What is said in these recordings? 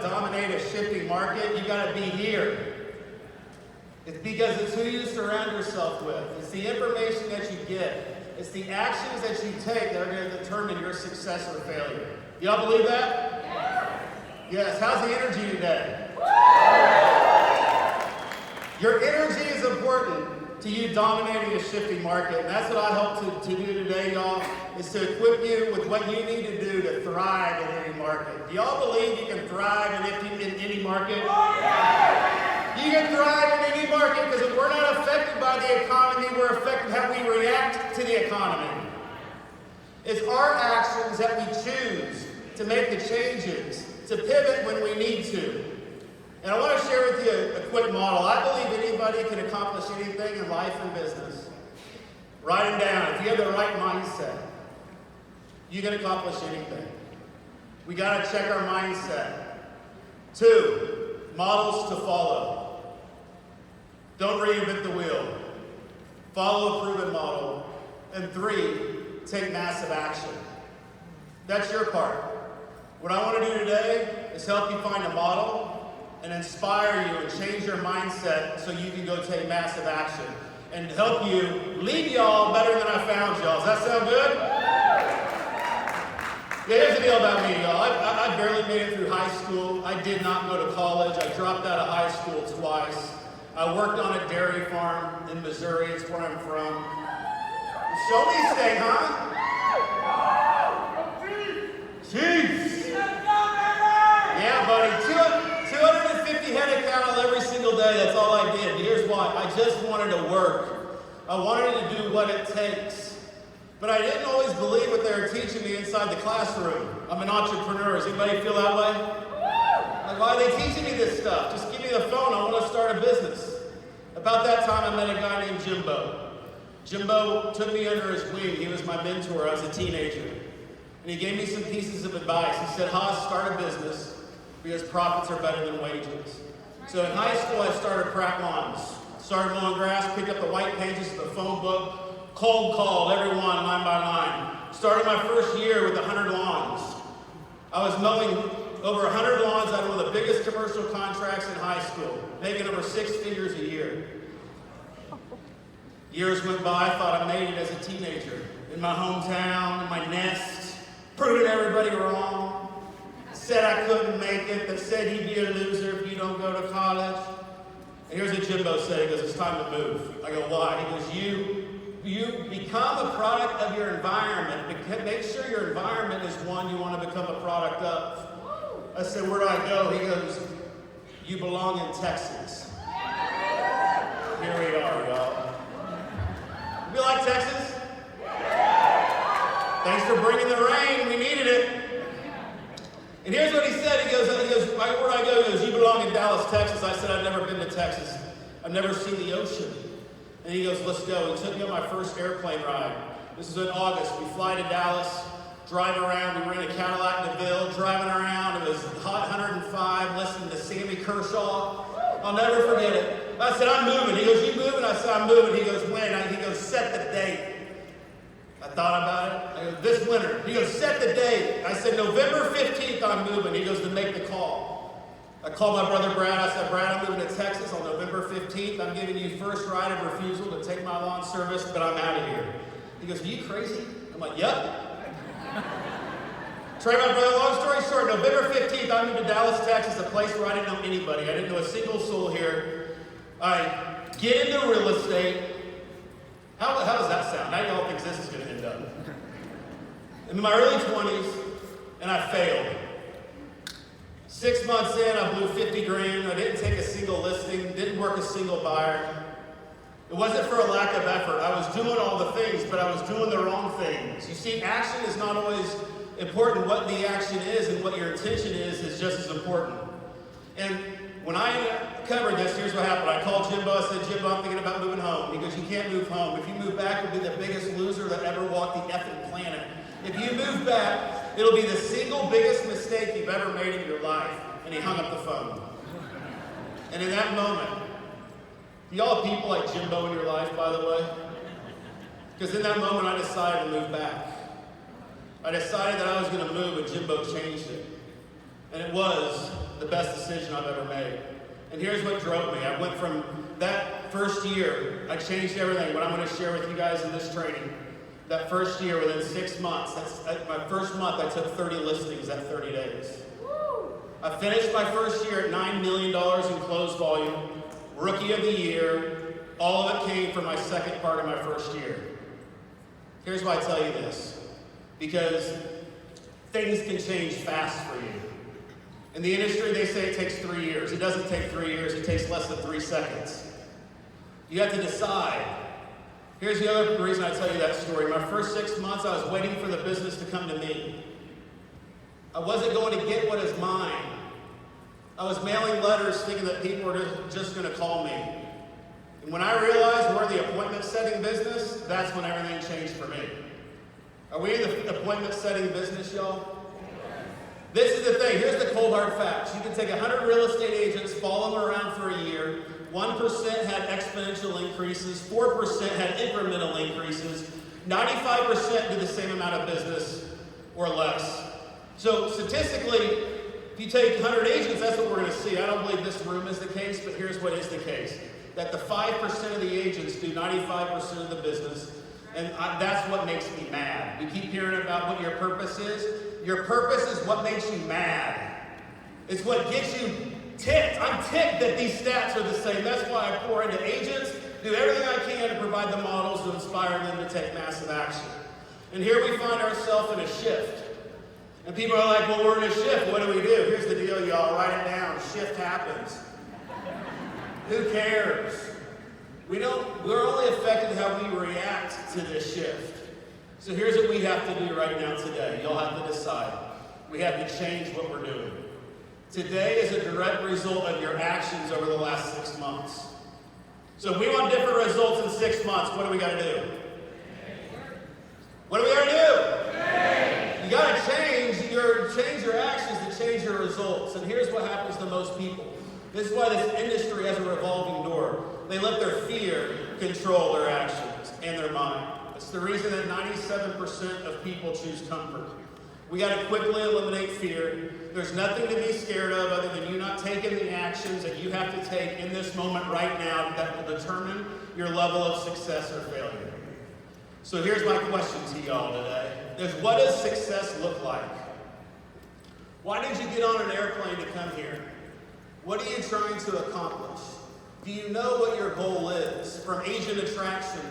dominate a shifting market, you got to be here. It's because it's who you surround yourself with. It's the information that you get. It's the actions that you take that are going to determine your success or failure. Y'all believe that? Yes. How's the energy today? Your energy is important to you dominating a shifting market. And that's what I hope to do today, y'all, is to equip you with what you need to do to thrive in any market. Do y'all believe you can thrive in any market? You can thrive in any market because if we're not affected by the economy, we're affected how we react to the economy. It's our actions that we choose to make the changes, to pivot when we need to. And I want to share with you a quick model. I believe anybody can accomplish anything in life and business. Write them down. If you have the right mindset, you can accomplish anything. We got to check our mindset. 2, models to follow. Don't reinvent the wheel. Follow a proven model. And 3, take massive action. That's your part. What I want to do today is help you find a model and inspire you and change your mindset so you can go take massive action and help you leave y'all better than I found y'all. Does that sound good? Yeah, here's the deal about me, y'all. I barely made it through high school. I did not go to college. I dropped out of high school twice. I worked on a dairy farm in Missouri. It's where I'm from. Show me thing, huh? Jeez. Yeah, buddy. 250 head of cattle every single day. That's all I did. And here's why. I just wanted to work. I wanted to do what it takes. But I didn't always believe what they were teaching me inside the classroom. I'm an entrepreneur. Does anybody feel that way? Like, why are they teaching me this stuff? Just give me the phone. I want to start a business. About that time, I met a guy named Jimbo. Jimbo took me under his wing. He was my mentor. I was a teenager. And he gave me some pieces of advice. He said, Haas, start a business because profits are better than wages. So in high school, I started Pratt lawns. Started mowing grass, picked up the white pages of the phone book, cold called everyone line by line. Started my first year with 100 lawns. I was mowing over 100 lawns out of one of the biggest commercial contracts in high school, making over 6 figures a year. Years went by, I thought I made it as a teenager. In my hometown, in my nest, proving everybody wrong. Said I couldn't make it, that said he'd be a loser if you don't go to college. And here's what Jimbo said. He goes, it's time to move. I go, why? He goes, you become a product of your environment. Make sure your environment is one you want to become a product of. I said, where do I go? He goes, you belong in Texas. Here we are, y'all. You like Texas? Thanks for bringing the rain. We needed it. And here's what he said. He goes, where do I go? He goes, you belong in Dallas, Texas. I said, I've never been to Texas. I've never seen the ocean. And he goes, let's go. He took me on my first airplane ride. This is in August. We fly to Dallas, drive around. We rent a Cadillac DeVille, driving around. It was hot 105, listening to Sammy Kershaw. I'll never forget it. I said, I'm moving. He goes, you moving? I said, I'm moving. He goes, when? He goes, set the date. I thought about it. I go, this winter. He goes, set the date. I said, November 15th, I'm moving. He goes, to make the call. I called my brother Brad. I said, Brad, I'm moving to Texas on November 15th. I'm giving you first right of refusal to take my lawn service, but I'm out of here. He goes, are you crazy? I'm like, yep. Trey, my brother, long story short, November 15th, I moved to Dallas, Texas, a place where I didn't know anybody. I didn't know a single soul here. I get into real estate. How does that sound? How do y'all think this is going to end up? In my early 20s, and I failed. 6 months in, I blew 50 grand. I didn't take a single listing, didn't work a single buyer. It wasn't for a lack of effort. I was doing all the things, but I was doing the wrong things. You see, action is not always important. What the action is and what your intention is just as important. And when I covered this, here's what happened. I called Jimbo. I said, Jimbo, I'm thinking about moving home. He goes, you can't move home. If you move back, you'll be the biggest loser that ever walked the effing planet. If you move back, it'll be the single biggest mistake you've ever made in your life. And he hung up the phone. And in that moment, do y'all have people like Jimbo in your life, by the way? Because in that moment, I decided to move back. I decided that I was going to move, and Jimbo changed it. And it was the best decision I've ever made. And here's what drove me. I went from that first year, I changed everything, what I'm going to share with you guys in this training. That first year, within 6 months, my first month, I took 30 listings at 30 days. I finished my first year at $9 million in closed volume, rookie of the year. All of it came from my second part of my first year. Here's why I tell you this. Because things can change fast for you. In the industry, they say it takes 3 years. It doesn't take 3 years. It takes less than 3 seconds. You have to decide. Here's the other reason I tell you that story. My first 6 months, I was waiting for the business to come to me. I wasn't going to get what is mine. I was mailing letters thinking that people were just going to call me. And when I realized we're the appointment setting business, that's when everything changed for me. Are we in the appointment setting business, y'all? This is the thing. Here's the cold hard facts. You can take 100 real estate agents, follow them around for a year. 1% had exponential increases. 4% had incremental increases. 95% did the same amount of business or less. So statistically, if you take 100 agents, that's what we're going to see. I don't believe this room is the case, but here's what is the case. That the 5% of the agents do 95% of the business. And that's what makes me mad. We keep hearing about what your purpose is. Your purpose is what makes you mad. It's what gets you ticked. I'm ticked that these stats are the same. That's why I pour into agents, do everything I can to provide the models to inspire them to take massive action. And here we find ourselves in a shift. And people are like, well, we're in a shift. What do we do? Here's the deal, y'all. Write it down. Shift happens. Who cares? We're only affected how we react to this shift. So here's what we have to do right now today. You'll have to decide. We have to change what we're doing. Today is a direct result of your actions over the last 6 months. So if we want different results in 6 months, what do we got to do? What do we got to do? You got to change your actions to change your results. And here's what happens to most people. This is why this industry has a revolving door. They let their fear control their actions and their mind. It's the reason that 97% of people choose comfort. We got to quickly eliminate fear. There's nothing to be scared of other than you not taking the actions that you have to take in this moment right now that will determine your level of success or failure. So here's my question to y'all today. What does success look like? Why did you get on an airplane to come here? What are you trying to accomplish? Do you know what your goal is? From agent attraction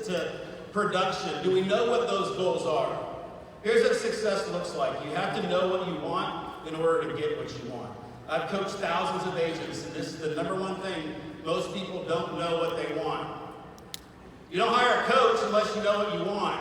to production, do we know what those goals are? Here's what success looks like. You have to know what you want in order to get what you want. I've coached thousands of agents, and this is the number one thing. Most people don't know what they want. You don't hire a coach unless you know what you want.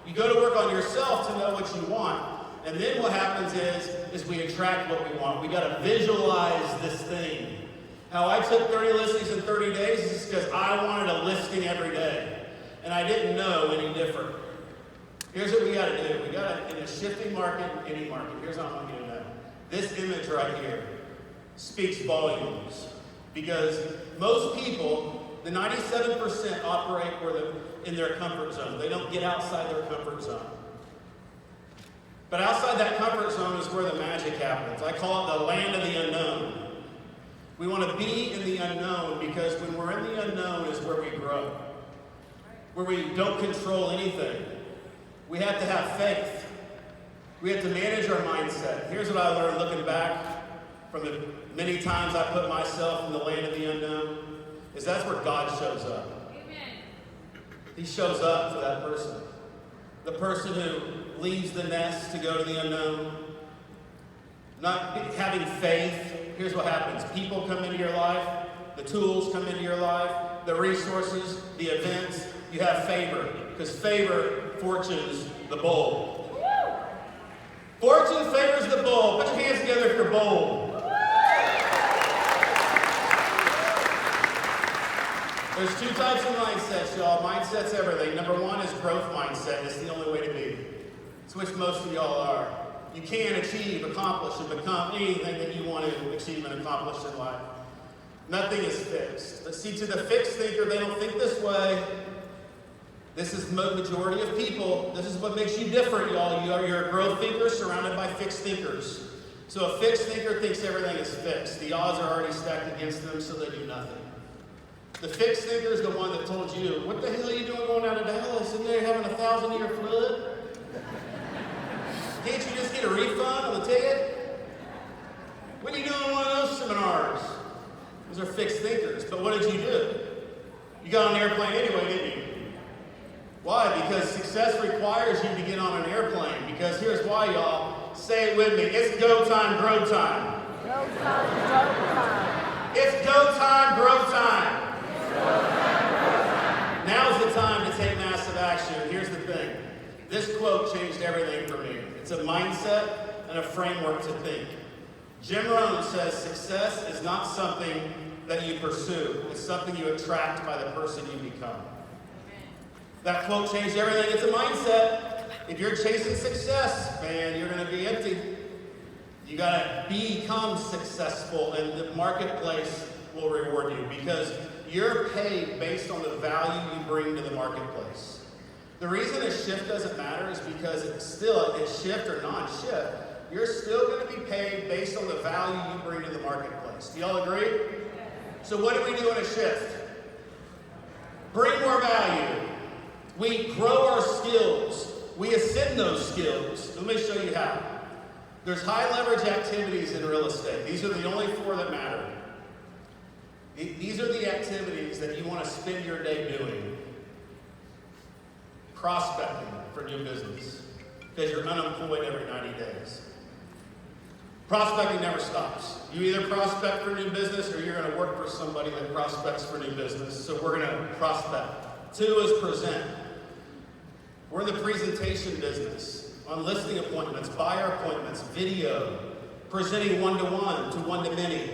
You go to work on yourself to know what you want. And then what happens is we attract what we want. We got to visualize this thing. How I took 30 listings in 30 days is because I wanted a listing every day. And I didn't know any different. Here's what we got to do. We got to, in a shifting market, any market, here's what I want you to know. This image right here speaks volumes. Because most people, the 97% operate in their comfort zone. They don't get outside their comfort zone. But outside that comfort zone is where the magic happens. I call it the land of the unknown. We want to be in the unknown because when we're in the unknown is where we grow. Where we don't control anything. We have to have faith. We have to manage our mindset. Here's what I learned looking back from the many times I put myself in the land of the unknown, is that's where God shows up. Amen. He shows up for that person. The person who leaves the nest to go to the unknown. Not having faith. Here's what happens. People come into your life. The tools come into your life. The resources, the events. You have favor. Because favor fortunes the bold. Fortune favors the bold. Put your hands together if you're bold. There's two types of mindsets, y'all. Mindset's everything. Number one is growth mindset. It's the only way to be. It's which most of y'all are. You can achieve, accomplish, and become anything that you want to achieve and accomplish in life. Nothing is fixed. But see, to the fixed thinker, they don't think this way. This is the majority of people. This is what makes you different, y'all. You're a growth thinker surrounded by fixed thinkers. So a fixed thinker thinks everything is fixed. The odds are already stacked against them, so they do nothing. The fixed thinker is the one that told you, what the hell are you doing going down to Dallas? Isn't they having a 1,000-year flood? Can't you just get a refund on the ticket? What are you doing in one of those seminars? Those are fixed thinkers. But what did you do? You got on an airplane anyway, didn't you? Why? Because success requires you to get on an airplane. Because here's why, y'all. Say it with me. It's go time, grow time. Go time, grow time. It's go time, grow time. Now's the time to take massive action. Here's the thing. This quote changed everything for me. It's a mindset and a framework to think. Jim Rohn says success is not something that you pursue. It's something you attract by the person you become. That quote changed everything. It's a mindset. If you're chasing success, man, you're going to be empty. You got to become successful, and the marketplace will reward you because you're paid based on the value you bring to the marketplace. The reason a shift doesn't matter is because it's shift or non-shift. You're still going to be paid based on the value you bring to the marketplace. Do y'all agree? So what do we do in a shift? Bring more value. We grow our skills. We ascend those skills. Let me show you how. There's high leverage activities in real estate. These are the only 4 that matter. These are the activities that you want to spend your day doing. Prospecting for new business. Because you're unemployed every 90 days. Prospecting never stops. You either prospect for new business or you're going to work for somebody that prospects for new business. So we're going to prospect. 2 is present. We're in the presentation business. On listing appointments, buyer appointments, video, presenting one-to-one to one-to-many.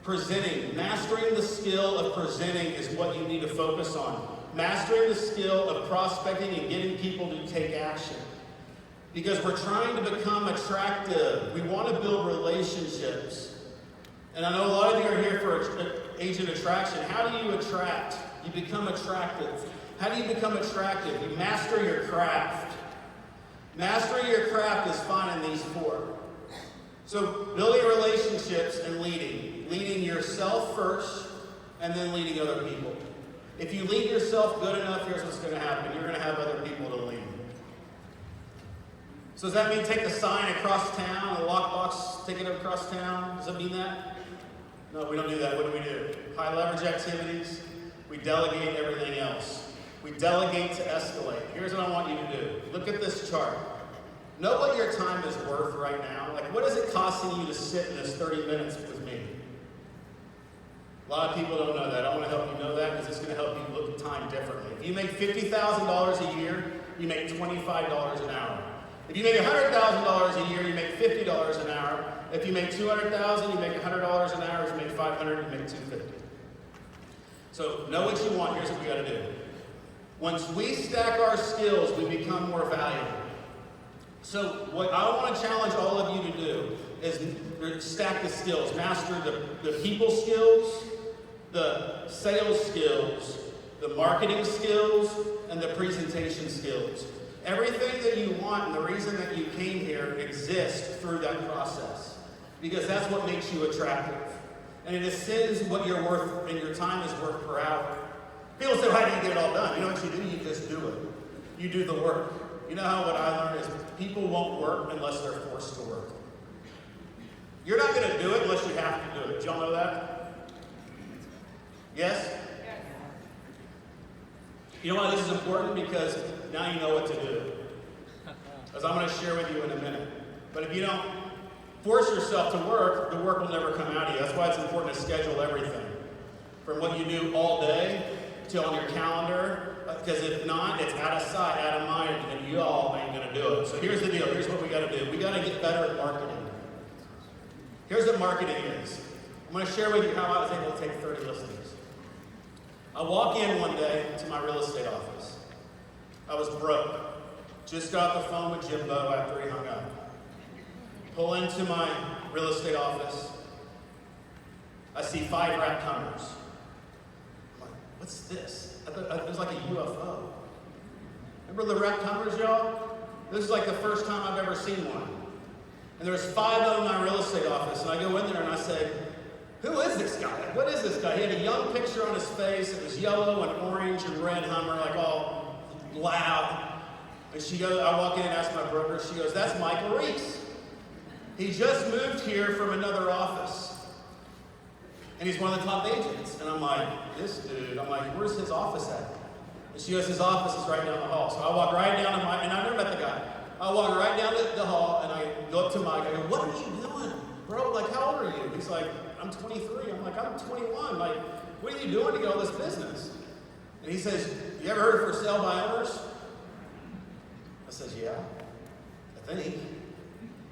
Presenting, mastering the skill of presenting is what you need to focus on. Mastering the skill of prospecting and getting people to take action. Because we're trying to become attractive. We want to build relationships. And I know a lot of you are here for agent attraction. How do you attract? You become attractive. How do you become attractive? You master your craft. Mastering your craft is finding these 4. So building relationships and leading. Leading yourself first and then leading other people. If you lead yourself good enough, here's what's going to happen. You're going to have other people to lead. So does that mean take the sign across town, the lockbox, take it across town? Does that mean that? No, we don't do that. What do? High leverage activities. We delegate everything else. We delegate to escalate. Here's what I want you to do. Look at this chart. Know what your time is worth right now. Like, what is it costing you to sit in this 30 minutes with me? A lot of people don't know that. I want to help you know that because it's going to help you look at time differently. If you make $50,000 a year, you make $25 an hour. If you make $100,000 a year, you make $50 an hour. If you make $200,000, you make $100 an hour. If you make $500, you make $250. So know what you want. Here's what we got to do. Once we stack our skills, we become more valuable. So what I want to challenge all of you to do is stack the skills. Master the people skills, the sales skills, the marketing skills, and the presentation skills. Everything that you want and the reason that you came here exists through that process. Because that's what makes you attractive. And it ascends what you're worth and your time is worth per hour. People say, how do you get it all done? You know what you do? You just do it. You do the work. You know how what I learned is people won't work unless they're forced to work. You're not going to do it unless you have to do it. Do y'all know that? Yes? You know why this is important? Because now you know what to do. As I'm going to share with you in a minute. But if you don't force yourself to work, the work will never come out of you. That's why it's important to schedule everything. From what you do all day to on your calendar. Because if not, it's out of sight, out of mind, and you all ain't going to do it. So here's the deal. Here's what we got to do. We got to get better at marketing. Here's what marketing is. I'm going to share with you how I was able to take 30 listings. I walk in one day to my real estate office. I was broke. Just got the phone with Jimbo after he hung up. Pull into my real estate office. I see 5 rat comers. I'm like, what's this? It was like a UFO. Remember the rat comers, y'all? This is like the first time I've ever seen one. And there's 5 of them in my real estate office, and I go in there and I say, who is this guy? Like, what is this guy? He had a young picture on his face. It was yellow and orange and red Hummer, like all loud. And she goes, I walk in and ask my broker, she goes, that's Michael Reese. He just moved here from another office. And he's one of the top agents. And I'm like, this dude, I'm like, where's his office at? And she goes, his office is right down the hall. So I walk right down to and I never met the guy. I walk right down to the hall and I go up to Mike. I go, what are you doing? Bro, like, how old are you? He's like, I'm 23. I'm like, I'm 21. Like, what are you doing to get all this business? And he says, you ever heard of for sale by owners? I says, yeah, I think.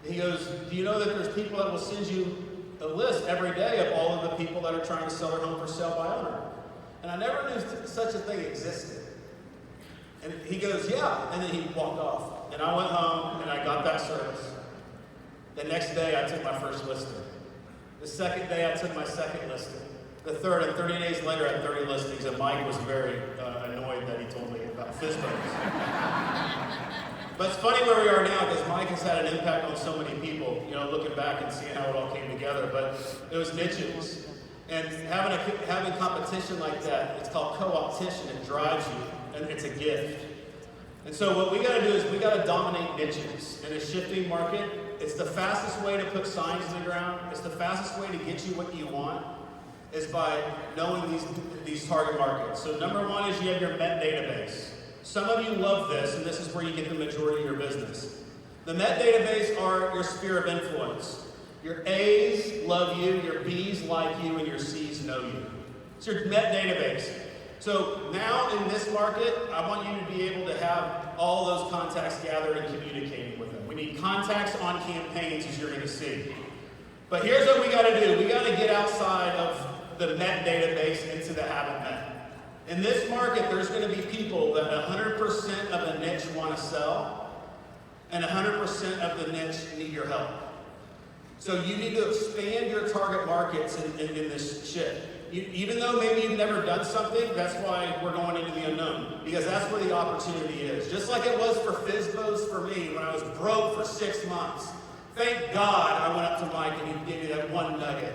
He goes, do you know that there's people that will send you a list every day of all of the people that are trying to sell their home for sale by owner? And I never knew such a thing existed. And he goes, yeah. And then he walked off. And I went home and I got that service. The next day I took my first listing. The second day I took my second listing. The third, and 30 days later I had 30 listings, and Mike was very annoyed that he told me about FISBOs. But it's funny where we are now, because Mike has had an impact on so many people, you know, looking back and seeing how it all came together. But it was niches. And having competition like that, it's called co-opetition. It drives you, and it's a gift. And so what we got to do is we got to dominate niches in a shifting market. It's the fastest way to put signs in the ground. It's the fastest way to get you what you want, is by knowing these target markets. So number one is you have your Met database. Some of you love this, and this is where you get the majority of your business. The Met database are your sphere of influence. Your A's love you, your B's like you, and your C's know you. It's your Met database. So now in this market, I want you to be able to have all those contacts gathered and communicating with them. We need contacts on campaigns, as you're going to see. But here's what we got to do. We got to get outside of the Met database into the haven't met. In this market, there's going to be people that 100% of the niche want to sell, and 100% of the niche need your help. So you need to expand your target markets in this shift. Even though maybe you've never done something, that's why we're going into the unknown, because that's where the opportunity is. Just like it was for FISBOs for me when I was broke for 6 months. Thank God I went up to Mike and he gave me that one nugget,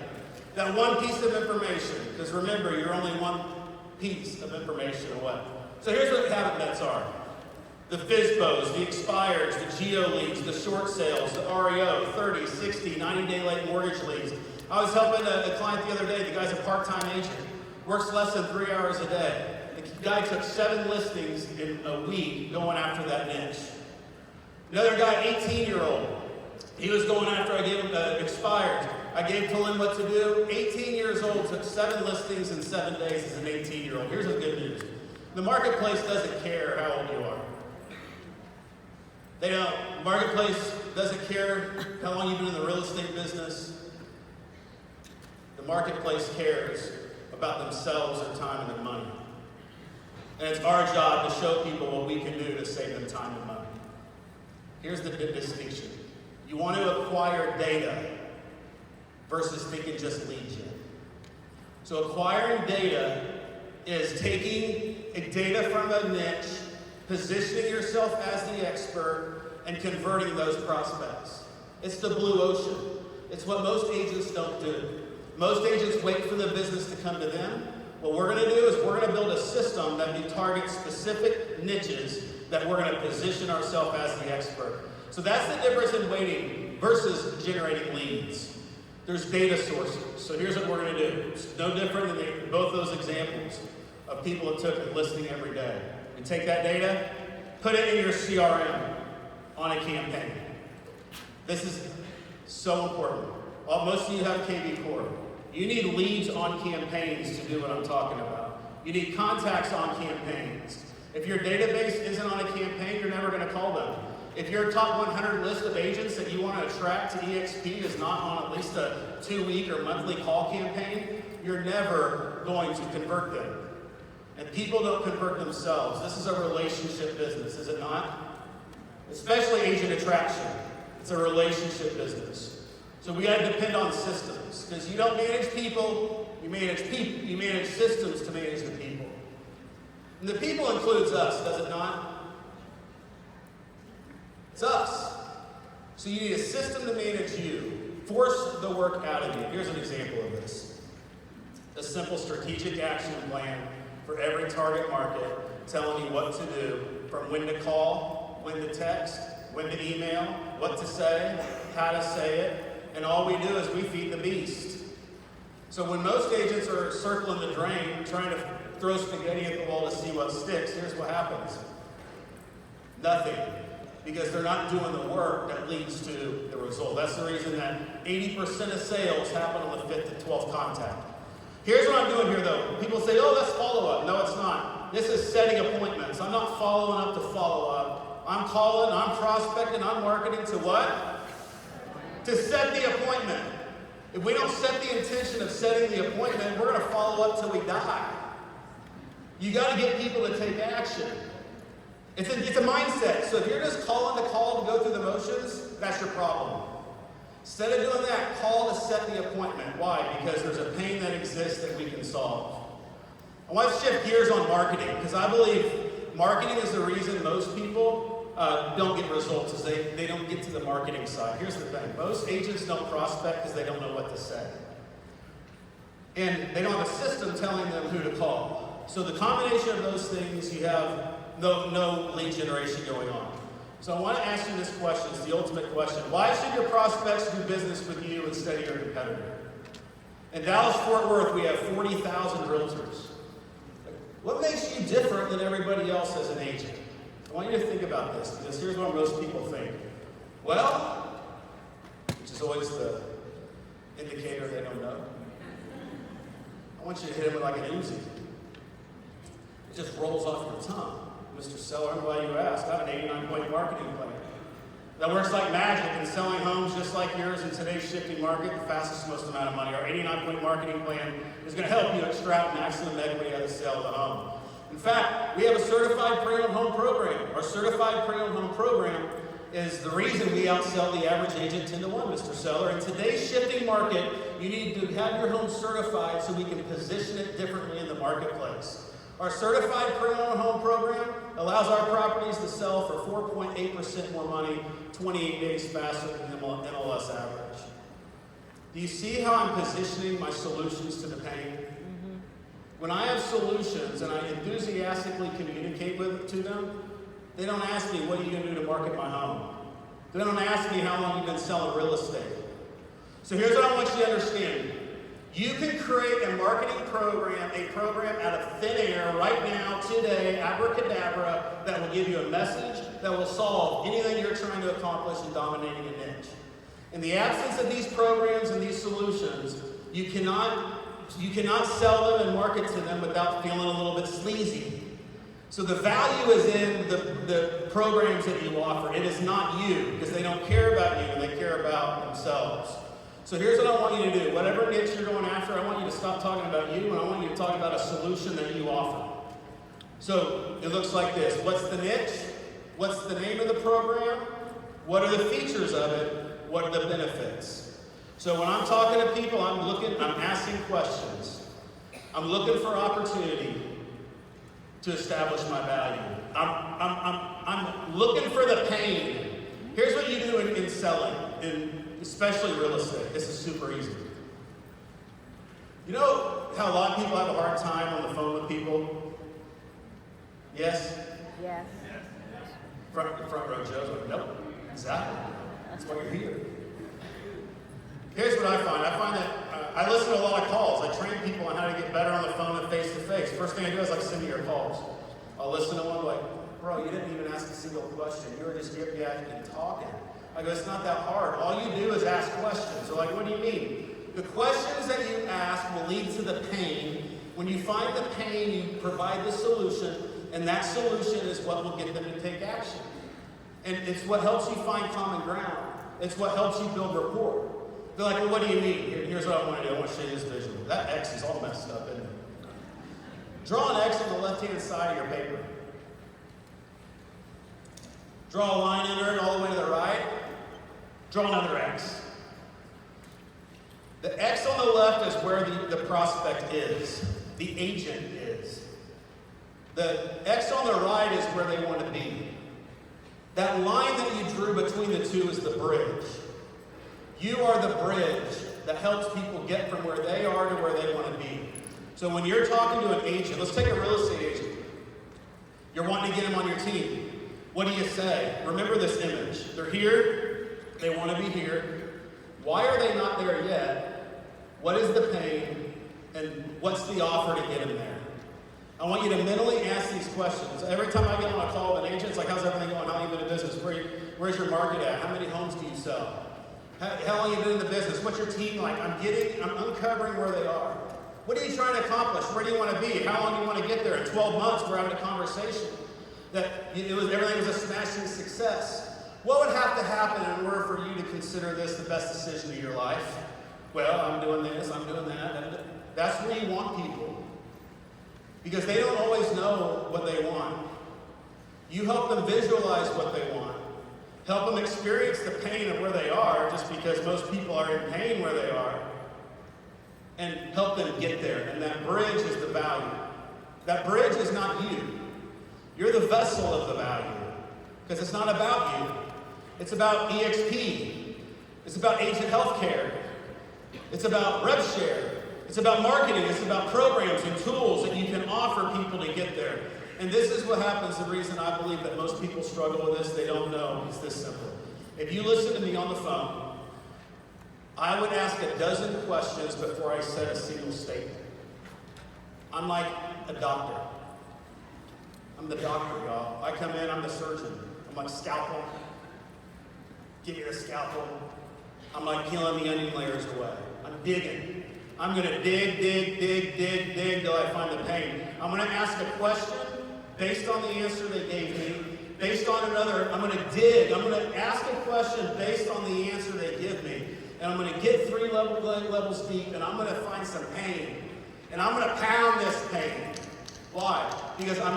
that one piece of information. Because remember, you're only one piece of information away. So here's what haven't mets are. The FISBOs, the expireds, the geo leads, the short sales, the REO, 30, 60, 90-day late mortgage leads. I was helping a client the other day. The guy's a part-time agent, works less than 3 hours a day. The guy took 7 listings in a week going after that niche. Another guy, 18-year-old, he was going after, I gave him expired. I told him what to do. 18 years old, took 7 listings in 7 days as an 18-year-old. Here's the good news. The marketplace doesn't care how old you are. They don't. The marketplace doesn't care how long you've been in the real estate business. The marketplace cares about themselves, their time, and their money. And it's our job to show people what we can do to save them time and money. Here's the distinction. You want to acquire data versus thinking just lead gen. So acquiring data is taking data from a niche, positioning yourself as the expert, and converting those prospects. It's the blue ocean. It's what most agents don't do. Most agents wait for the business to come to them. What we're going to do is we're going to build a system that targets specific niches that we're going to position ourselves as the expert. So that's the difference in waiting versus generating leads. There's data sources. So here's what we're going to do. It's no different than both those examples of people that took a listing every day. You take that data, put it in your CRM on a campaign. This is so important. Most of you have KB Core. You need leads on campaigns to do what I'm talking about. You need contacts on campaigns. If your database isn't on a campaign, you're never going to call them. If your top 100 list of agents that you want to attract to EXP is not on at least a 2-week or monthly call campaign, you're never going to convert them. And people don't convert themselves. This is a relationship business, is it not? Especially agent attraction. It's a relationship business. So we got to depend on systems, because you don't manage people, you manage systems to manage the people. And the people includes us, does it not? It's us. So you need a system to manage you. Force the work out of you. Here's an example of this. A simple strategic action plan for every target market, telling you what to do, from when to call, when to text, when to email, what to say, how to say it, and all we do is we feed the beast. So when most agents are circling the drain, trying to throw spaghetti at the wall to see what sticks, here's what happens. Nothing. Because they're not doing the work that leads to the result. That's the reason that 80% of sales happen on the 5th to 12th contact. Here's what I'm doing here though. People say, oh, that's follow-up. No, it's not. This is setting appointments. I'm not following up to follow up. I'm calling, I'm prospecting, I'm marketing to what? To set the appointment. If we don't set the intention of setting the appointment, we're going to follow up till we die. You got to get people to take action. It's a mindset. So if you're just calling to call to go through the motions, that's your problem. Instead of doing that, call to set the appointment. Why? Because there's a pain that exists that we can solve. I want to shift gears on marketing, because I believe marketing is the reason most people don't get results, is they don't get to the marketing side. Here's the thing. Most agents don't prospect because they don't know what to say. And they don't have a system telling them who to call. So the combination of those things, you have no lead generation going on. So I want to ask you this question. It's the ultimate question. Why should your prospects do business with you instead of your competitor? In Dallas-Fort Worth, we have 40,000 realtors. What makes you different than everybody else as an agent? I want you to think about this, because here's what most people think. Well, which is always the indicator they don't know. I want you to hit them with like an Uzi. It just rolls off your tongue. Mr. Seller, I'm glad you asked. I have an 89-point marketing plan that works like magic in selling homes just like yours in today's shifting market, the fastest, most amount of money. Our 89-point marketing plan is going to help you extract maximum equity out of the sale of the home. In fact, we have a certified pre-owned home program. Our certified pre-owned home program is the reason we outsell the average agent 10 to 1, Mr. Seller. In today's shifting market, you need to have your home certified so we can position it differently in the marketplace. Our certified pre-owned home program allows our properties to sell for 4.8% more money, 28 days faster than the MLS average. Do you see how I'm positioning my solutions to the pain? Mm-hmm. When I have solutions and I enthusiastically communicate to them, they don't ask me, what are you going to do to market my home? They don't ask me how long you've been selling real estate. So here's what I want you to understand. You can create a marketing program, a program out of thin air right now, today, abracadabra, that will give you a message that will solve anything you're trying to accomplish in dominating a niche. In the absence of these programs and these solutions, you cannot sell them and market to them without feeling a little bit sleazy. So the value is in the programs that you offer. It is not you, because they don't care about you, they care about themselves. So here's what I want you to do. Whatever niche you're going after, I want you to stop talking about you, and I want you to talk about a solution that you offer. So it looks like this. What's the niche? What's the name of the program? What are the features of it? What are the benefits? So when I'm talking to people, I'm asking questions. I'm looking for opportunity to establish my value. I'm looking for the pain. Here's what you do in selling, especially real estate. This is super easy. You know how a lot of people have a hard time on the phone with people? Yes? Yes. Front row Joe's like, nope, exactly. That's why you're here. Here's what I find. I find that I listen to a lot of calls. I train people on how to get better on the phone and face-to-face. First thing I do is like send me your calls. I'll listen to one like, bro, you didn't even ask a single question. You were just yip-yapping and talking. I go, it's not that hard. All you do is ask questions. They're like, what do you mean? The questions that you ask will lead to the pain. When you find the pain, you provide the solution, and that solution is what will get them to take action. And it's what helps you find common ground. It's what helps you build rapport. They're like, well, what do you mean? Here's what I want to do. I want to show you this visual. That X is all messed up, isn't it? Draw an X on the left-hand side of your paper. Draw a line under it all the way to the right. Draw another X. The X on the left is where the prospect is. The agent is. The X on the right is where they want to be. That line that you drew between the two is the bridge. You are the bridge that helps people get from where they are to where they want to be. So when you're talking to an agent, let's take a real estate agent. You're wanting to get them on your team. What do you say? Remember this image. They're here. They want to be here. Why are they not there yet? What is the pain? And what's the offer to get them there? I want you to mentally ask these questions. Every time I get on a call with an agent, it's like, how's everything going? How long have you been in business? Where's your market at? How many homes do you sell? How long have you been in the business? What's your team like? I'm uncovering where they are. What are you trying to accomplish? Where do you want to be? How long do you want to get there? In 12 months, we're having a conversation that everything was a smashing success. What would have to happen in order for you to consider this the best decision of your life? Well, I'm doing this, I'm doing that. That's where you want people. Because they don't always know what they want. You help them visualize what they want. Help them experience the pain of where they are, just because most people are in pain where they are. And help them get there. And that bridge is the value. That bridge is not you. You're the vessel of the value. Because it's not about you. It's about EXP. It's about agent healthcare. It's about rev share. It's about marketing. It's about programs and tools that you can offer people to get there. And this is what happens. The reason I believe that most people struggle with this, they don't know. It's this simple. If you listen to me on the phone, I would ask a dozen questions before I said a single statement. I'm like a doctor. I'm the doctor, y'all. I come in, I'm the surgeon. I'm like, scalpel. Give me the scalpel. I'm like peeling the onion layers away. I'm digging. I'm going to dig till I find the pain. I'm going to ask a question based on the answer they gave me. Based on another, I'm going to dig. I'm going to ask a question based on the answer they give me. And I'm going to get 3 levels deep, and I'm going to find some pain. And I'm going to pound this pain. Why? Because I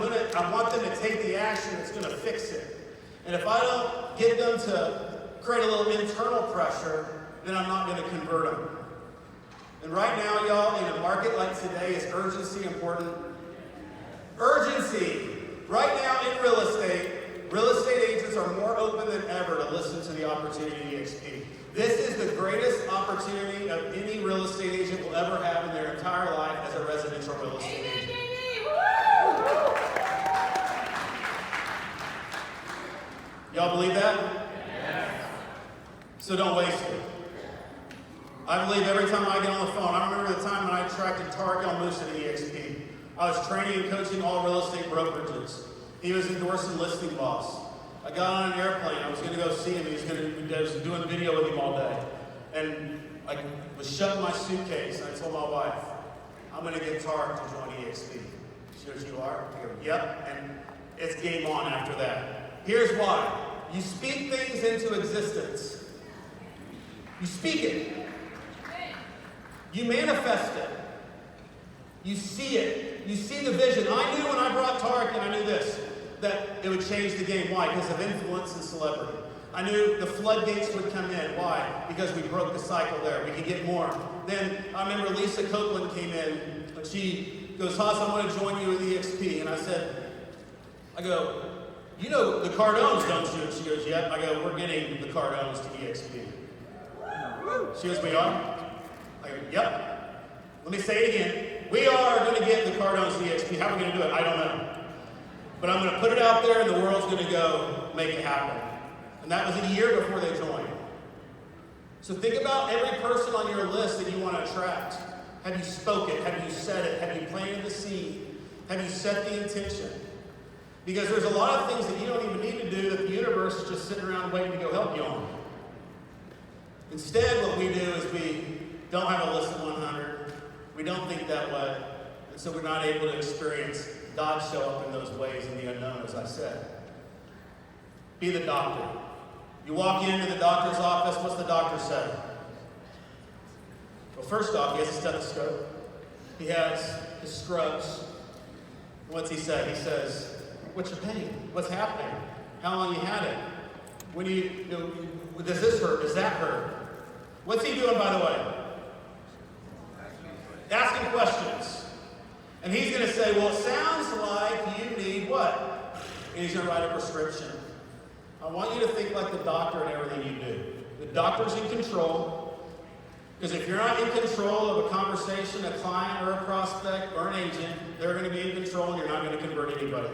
want them to take the action that's going to fix it. And if I don't get them to create a little internal pressure, then I'm not going to convert them. And right now, y'all, in a market like today, is urgency important? Urgency! Right now in real estate agents are more open than ever to listen to the opportunity EXP. This is the greatest opportunity of any real estate agent will ever have in their entire life as a residential real estate agent. Y'all believe that? Yes. So don't waste it. I believe every time I get on the phone, I remember the time when I attracted Tarek El-Moussa to EXP. I was training and coaching all real estate brokerages. He was endorsing Listing Boss. I got on an airplane. I was going to go see him. I was doing video with him all day. And I was shutting my suitcase, and I told my wife, I'm going to get Tarek to join EXP. She goes, you are? I go, yep. And it's game on after that. Here's why. You speak things into existence. You speak it. You manifest it. You see it. You see the vision. I knew when I brought Tarek, and I knew this, that it would change the game. Why? Because of influence and celebrity. I knew the floodgates would come in. Why? Because we broke the cycle there. We could get more. Then I remember Lisa Copeland came in, and she goes, Haas, I want to join you with EXP. And I go, you know the Cardones, don't you? And she goes, yep. I go, we're getting the Cardones to EXP. She goes, we are? I go, yep. Let me say it again. We are going to get the Cardones to EXP. How are we going to do it? I don't know. But I'm going to put it out there, and the world's going to go make it happen. And that was a year before they joined. So think about every person on your list that you want to attract. Have you spoken? Have you said it? Have you planted the seed? Have you set the intention? Because there's a lot of things that you don't even need to do that the universe is just sitting around waiting to go help you on. Instead, what we do is we don't have a list of 100. We don't think that way. And so we're not able to experience God show up in those ways in the unknown, as I said. Be the doctor. You walk into the doctor's office, what's the doctor say? Well, first off, he has a stethoscope. He has his scrubs. What's he say? He says, what's your pain? What's happening? How long you had it? When does this hurt? Does that hurt? What's he doing, by the way? Asking questions. And he's going to say, well, it sounds like you need what? And he's going to write a prescription. I want you to think like the doctor in everything you do. The doctor's in control, because if you're not in control of a conversation, a client or a prospect or an agent, they're going to be in control and you're not going to convert anybody.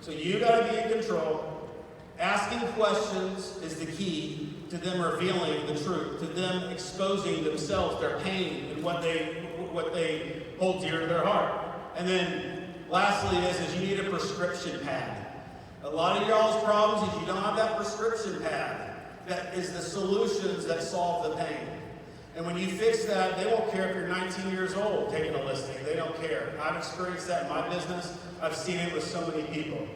So you got to be in control. Asking questions is the key to them revealing the truth, to them exposing themselves, their pain, and what they hold dear to their heart. And then lastly is you need a prescription pad. A lot of y'all's problems is you don't have that prescription pad. That is the solutions that solve the pain. And when you fix that, they won't care if you're 19 years old taking a listing. They don't care. I've experienced that in my business. I've seen it with so many people.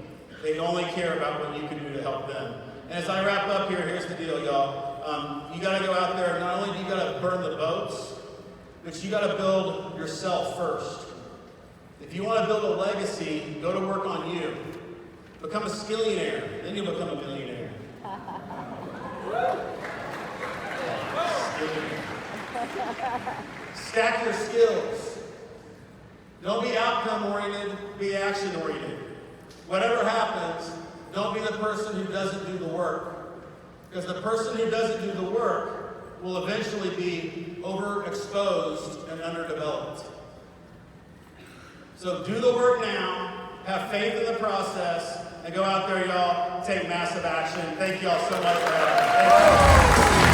They only care about what you can do to help them. And as I wrap up here, here's the deal, y'all. You got to go out there, and not only do you got to burn the boats, but you got to build yourself first. If you want to build a legacy, go to work on you. Become a skillionaire, then you'll become a millionaire. Stack your skills. Don't be outcome-oriented, be action-oriented. Whatever happens, don't be the person who doesn't do the work. Because the person who doesn't do the work will eventually be overexposed and underdeveloped. So do the work now, have faith in the process, and go out there, y'all, take massive action. Thank y'all so much for having me.